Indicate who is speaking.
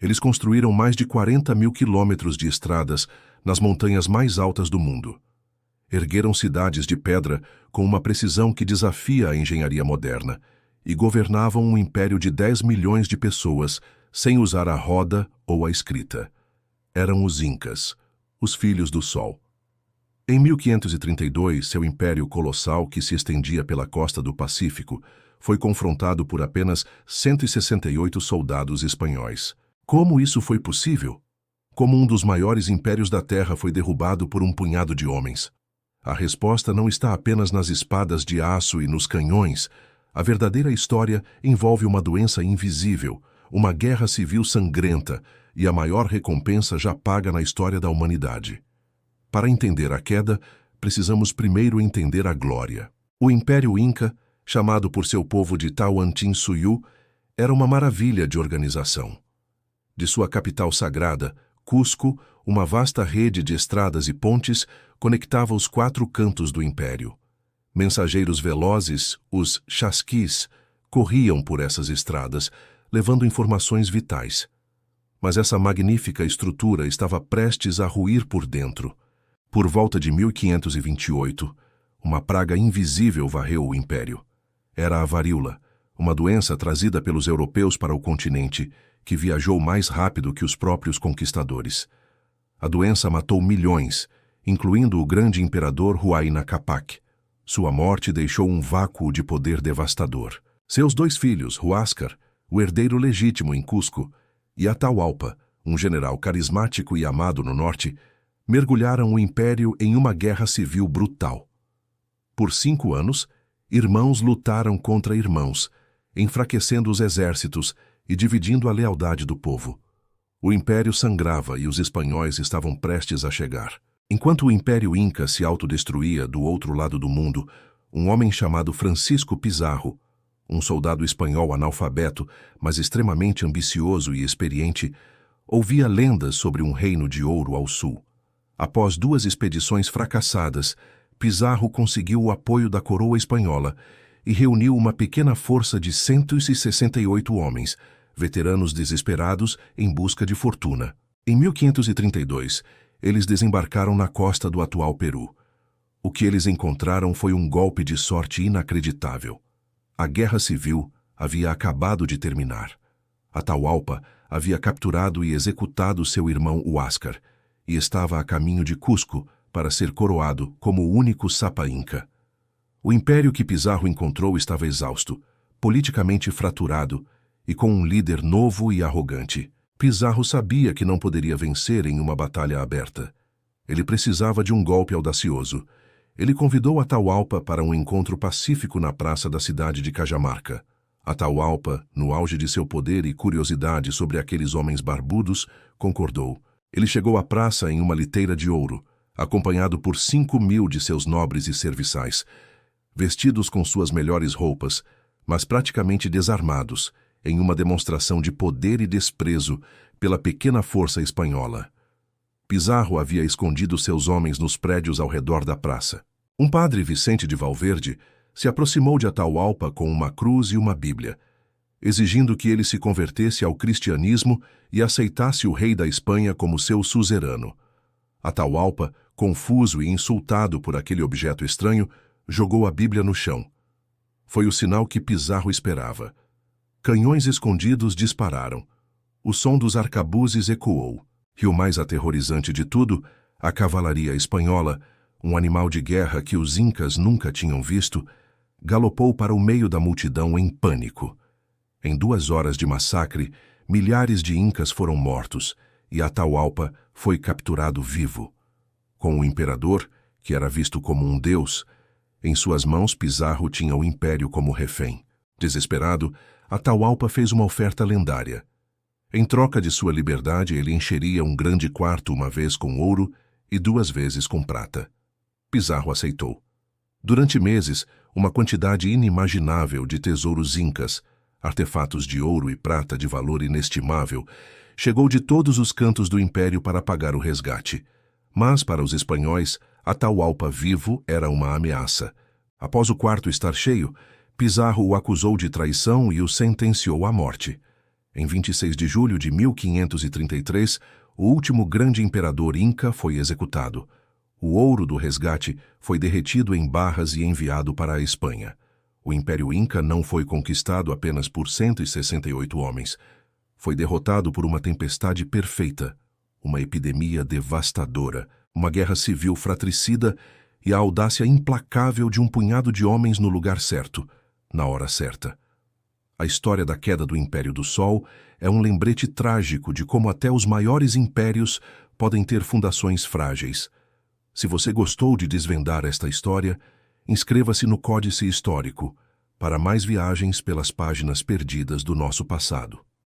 Speaker 1: Eles construíram mais de 40 mil quilômetros de estradas nas montanhas mais altas do mundo. Ergueram cidades de pedra com uma precisão que desafia a engenharia moderna e governavam um império de 10 milhões de pessoas sem usar a roda ou a escrita. Eram os Incas, os filhos do Sol. Em 1532, seu império colossal, que se estendia pela costa do Pacífico, foi confrontado por apenas 168 soldados espanhóis. Como isso foi possível? Como um dos maiores impérios da Terra foi derrubado por um punhado de homens? A resposta não está apenas nas espadas de aço e nos canhões. A verdadeira história envolve uma doença invisível, uma guerra civil sangrenta e a maior recompensa já paga na história da humanidade. Para entender a queda, precisamos primeiro entender a glória. O Império Inca, chamado por seu povo de Tawantinsuyu, era uma maravilha de organização. De sua capital sagrada, Cusco, uma vasta rede de estradas e pontes conectava os 4 cantos do império. Mensageiros velozes, os chasquis, corriam por essas estradas, levando informações vitais. Mas essa magnífica estrutura estava prestes a ruir por dentro. Por volta de 1528, uma praga invisível varreu o império. Era a varíola, uma doença trazida pelos europeus para o continente, que viajou mais rápido que os próprios conquistadores. A doença matou milhões, incluindo o grande imperador Huayna Capac. Sua morte deixou um vácuo de poder devastador. Seus 2 filhos, Huáscar, o herdeiro legítimo em Cusco, e Atahualpa, um general carismático e amado no norte, mergulharam o império em uma guerra civil brutal. Por 5 anos, irmãos lutaram contra irmãos, enfraquecendo os exércitos e dividindo a lealdade do povo. O império sangrava e os espanhóis estavam prestes a chegar. Enquanto o Império Inca se autodestruía do outro lado do mundo, um homem chamado Francisco Pizarro, um soldado espanhol analfabeto, mas extremamente ambicioso e experiente, ouvia lendas sobre um reino de ouro ao sul. Após 2 expedições fracassadas, Pizarro conseguiu o apoio da coroa espanhola e reuniu uma pequena força de 168 homens, veteranos desesperados em busca de fortuna. Em 1532, eles desembarcaram na costa do atual Peru. O que eles encontraram foi um golpe de sorte inacreditável. A guerra civil havia acabado de terminar. Atahualpa havia capturado e executado seu irmão Huáscar e estava a caminho de Cusco para ser coroado como o único Sapa Inca. O império que Pizarro encontrou estava exausto, politicamente fraturado e com um líder novo e arrogante. Pizarro sabia que não poderia vencer em uma batalha aberta. Ele precisava de um golpe audacioso. Ele convidou Atahualpa para um encontro pacífico na praça da cidade de Cajamarca. Atahualpa, no auge de seu poder e curiosidade sobre aqueles homens barbudos, concordou. Ele chegou à praça em uma liteira de ouro, acompanhado por 5.000 de seus nobres e serviçais, vestidos com suas melhores roupas, mas praticamente desarmados, em uma demonstração de poder e desprezo pela pequena força espanhola. Pizarro havia escondido seus homens nos prédios ao redor da praça. Um padre, Vicente de Valverde, se aproximou de Atahualpa com uma cruz e uma Bíblia, exigindo que ele se convertesse ao cristianismo e aceitasse o rei da Espanha como seu suzerano. Atahualpa, confuso e insultado por aquele objeto estranho, jogou a Bíblia no chão. Foi o sinal que Pizarro esperava. Canhões escondidos dispararam. O som dos arcabuzes ecoou. E o mais aterrorizante de tudo, a cavalaria espanhola, um animal de guerra que os incas nunca tinham visto, galopou para o meio da multidão em pânico. Em 2 horas de massacre, milhares de incas foram mortos e Atahualpa foi capturado vivo. Com o imperador, que era visto como um deus, em suas mãos Pizarro tinha o império como refém. Desesperado, Atahualpa fez uma oferta lendária. Em troca de sua liberdade, ele encheria um grande quarto uma vez com ouro e 2 vezes com prata. Pizarro aceitou. Durante meses, uma quantidade inimaginável de tesouros incas, artefatos de ouro e prata de valor inestimável, chegou de todos os cantos do império para pagar o resgate. Mas, para os espanhóis, Atahualpa vivo era uma ameaça. Após o quarto estar cheio, Pizarro o acusou de traição e o sentenciou à morte. Em 26 de julho de 1533, o último grande imperador inca foi executado. O ouro do resgate foi derretido em barras e enviado para a Espanha. O Império Inca não foi conquistado apenas por 168 homens. Foi derrotado por uma tempestade perfeita, uma epidemia devastadora, uma guerra civil fratricida e a audácia implacável de um punhado de homens no lugar certo, na hora certa. A história da queda do Império do Sol é um lembrete trágico de como até os maiores impérios podem ter fundações frágeis. Se você gostou de desvendar esta história, inscreva-se no Códice Histórico para mais viagens pelas páginas perdidas do nosso passado.